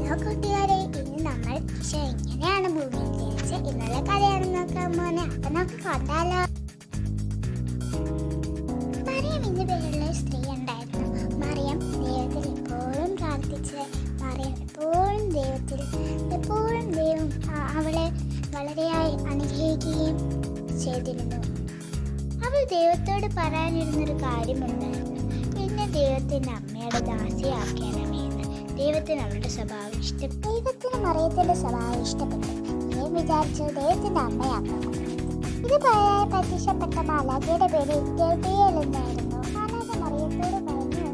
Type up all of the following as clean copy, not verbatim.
Hello കൂട്ടുകാരെ, ഇന്ന് നമ്മൾ ഈശോ എങ്ങനെയാണ് ഭൂമിയിൽ ജനിച്ച എന്നുള്ള കഥയാണ് നോക്കാൻ പോന്നെ. അപ്പൊ നമുക്ക് കണ്ടാലോ. മറിയം എന്ന പേരുള്ള സ്ത്രീ ഉണ്ടായിരുന്നു. മറിയം ദൈവത്തിൽ എപ്പോഴും പ്രാർത്ഥിച്ച് മറിയം എപ്പോഴും ദൈവം അവളെ വളരെയായി അനുഗ്രഹിക്കുകയും ചെയ്തിരുന്നു. അവൾ ദൈവത്തോട് പറയാനിരുന്നൊരു കാര്യമുണ്ടായിരുന്നു. എന്നെ ദൈവത്തിന്റെ അമ്മയുടെ ദാസിയാക്കണമേ. ദൈവത്തിന് അവളുടെ സ്വഭാവം ഇഷ്ടപ്പെട്ടു. ദൈവത്തിന് മറിയത്തിന്റെ സ്വഭാവം ഇഷ്ടപ്പെട്ടു. ഞാൻ വിചാരിച്ചു ദൈവത്തിന്റെ അമ്മയാക്കണം. ഇത് പറയാൻ പ്രത്യക്ഷപ്പെട്ട മാലാഖയുടെ പേര് ഗബ്രിയേൽ എന്നായിരുന്നു. മാലാഖ മറിയത്തോട് പറഞ്ഞു,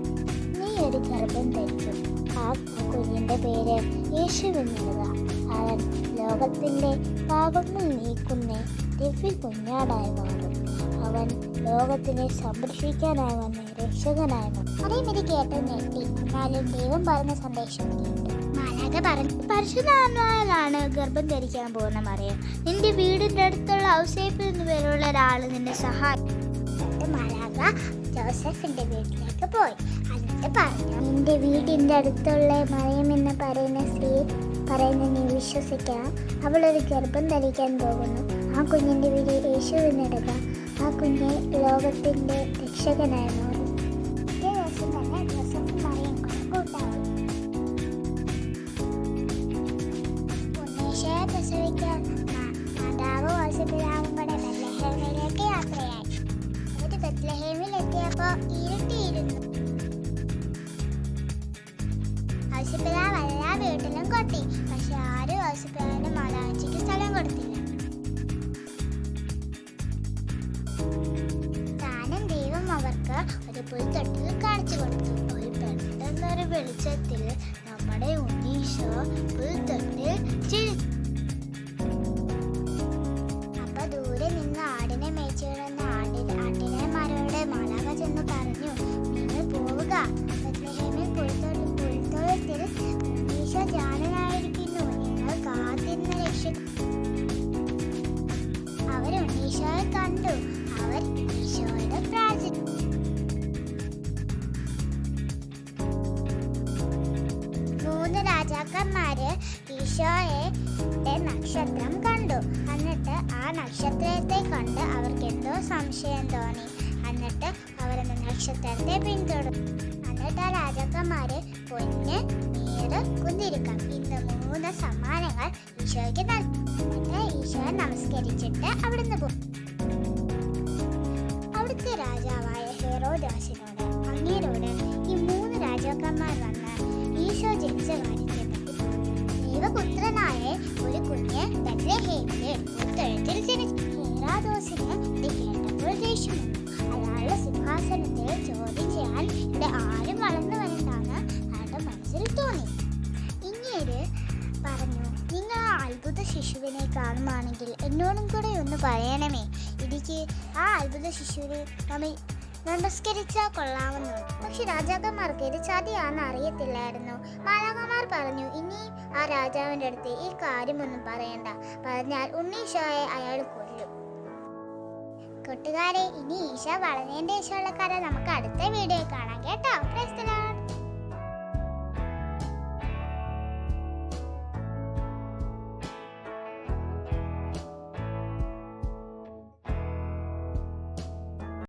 നീ ഒരു ഗർഭം ധരിക്കും. ആ കുഞ്ഞിന്റെ പേര് യേശു എന്നിടുക. അവൻ ലോകത്തിന്റെ പാപങ്ങൾ നീക്കുന്ന ദിവ്യ കുഞ്ഞാടായി മാറും. അവൻ ലോകത്തിനെ സംരക്ഷിക്കാനായി വന്ന രക്ഷകനായി മാറും. മറിയം ഇത് കേട്ട് ഞെട്ടി. എന്നാലും ദൈവം പറഞ്ഞ സന്ദേശം കേട്ടു. മാലാഖ പറഞ്ഞു, പരിശുദ്ധാത്മാവിലാണ് ഗർഭം ധരിക്കാൻ പോകുന്ന മറിയം. നിന്റെ വീടിന്റെ അടുത്തുള്ള ഔസേപ്പ് എന്നു പേരുള്ള ഒരാൾ നിന്നെ സഹായിക്കും. മാലാഖ ജോസഫിന്റെ വീട്ടിലേക്ക് പോയി. എന്നിട്ട് പറഞ്ഞു, നിന്റെ വീടിന്റെ അടുത്തുള്ള മറിയം എന്ന് പറയുന്ന സ്ത്രീ പറയുന്ന നീ വിശ്വസിക്കണം. അവളൊരു ഗർഭം ധരിക്കാൻ പോകുന്നു. ആ കുഞ്ഞിന്റെ വീട് യേശു എന്നിടുക. ആ കുഞ്ഞ് ലോകത്തിന്റെ രക്ഷകനായി മാറും. ഇതേ ദിവസം തന്നെ ജോസഫും മറിയം കൂട്ടാവും. ഉണ്ണീശോയെ പ്രസവിക്കാൻ മാതാവ് ഔസേപ്പിതാവും കൂടെ ബെത്ലഹേമിലേക്ക് യാത്രയായി. അവര് ബെത്ലഹേമിൽ എത്തിയപ്പോ ഇരുട്ടിയിരുന്നു. ഔസേപ്പിതാവ് എല്ലാ വീട്ടിലും കൊട്ടി. പക്ഷെ ആരും ഔസേപ്പിതാവിന്റെ മാതാവിന്റെ സ്ഥലം കൊടുത്തില്ല. അവർക്ക് ഒരു പുൽത്തൊട്ടിൽ കാണിച്ചു കൊടുത്തു. ഒരു പെട്ടെന്നൊരു വെളിച്ചത്തിൽ നമ്മുടെ ഉണ്ണീശോ പുൽത്തൊട്ടിൽ ചിരിച്ചു. അപ്പൊ ദൂരെ നിന്ന് ആടിനെ മേയിച്ചിടുന്ന ആട്ടിനെമാരോട് മാലാഖ ചെന്ന് പറഞ്ഞു, നിങ്ങൾ പോവുക. ബെത്ലഹേമിൽ പുൽത്തൊഴുത്തിൽ ഉണ്ണീശോ ജാതനായിരിക്കുന്നു. നിങ്ങൾ കാത്തിരുന്ന അവർ ഉണ്ണീശോയെ കണ്ടു. അവർ ഈശോയുടെ പ്രാർത്ഥിച്ചു. 3 രാജാക്കന്മാര് ഈശോയുടെ നക്ഷത്രം കണ്ടു. എന്നിട്ട് ആ നക്ഷത്രത്തെ കണ്ട് അവർക്ക് എന്തോ സംശയം തോന്നി. എന്നിട്ട് അവർ നക്ഷത്രത്തെ പിന്തുടർന്നു. എന്നിട്ട് ആ രാജാക്കന്മാര് പൊന്ന്, നീര്, കുന്തിരിക്കം ഇന്ന് 3 സമ്മാനങ്ങൾ ഈശോയ്ക്ക് നൽകി. എന്നിട്ട് ഈശോയെ നമസ്കരിച്ചിട്ട് അവിടുന്ന് പോയി. അവിടുത്തെ രാജാവായ ഹെറോദാസിനോട് അങ്ങേരോട് ഈ 3 രാജാക്കന്മാർ വന്ന് ഈശോ ജനിച്ച കാര്യത്തെ പറ്റി പറഞ്ഞു. ദൈവപുത്രനായ ഒരു കുഞ്ഞ് ബെത്ലഹേമിലെ പുൽത്തൊഴുത്തിൽ ജനിച്ചു. ഹെറോദാസിന് ഇത് കേട്ടപ്പോൾ ദേഷ്യം വന്നു. അയാളുടെ സിംഹാസനത്തിൽ ചോദ്യം ചെയ്യാൻ ഇവിടെ ആരും വളർന്നു വരണ്ടാന്ന് അയാളുടെ മനസ്സിൽ തോന്നി. ഇങ്ങേര് പറഞ്ഞു, നിങ്ങൾ ആ അത്ഭുത ശിശുവിനെ കാണുവാണെങ്കിൽ എന്നോടും കൂടെ ഒന്ന് പറയണമേ. എനിക്ക് ആ അത്ഭുത ശിശുവിനെ നമസ്കരിച്ചാൽ കൊള്ളാമെന്നുണ്ട്. പക്ഷെ രാജാക്കന്മാർക്ക് ഇത് ചതിയാണെന്ന് അറിയത്തില്ലായിരുന്നു. മാലാഖമാർ പറഞ്ഞു, ഇനി ആ രാജാവിൻ്റെ അടുത്ത് ഈ കാര്യമൊന്നും പറയണ്ട. പറഞ്ഞാൽ ഉണ്ണീശോയെ അയാൾ കൊല്ലും. കൂട്ടുകാരെ, ഇനി ഈശോ വളർന്നതിൻ്റെ ശേഷമുള്ള കഥ നമുക്ക് അടുത്ത വീഡിയോയിൽ കാണാം കേട്ടോ.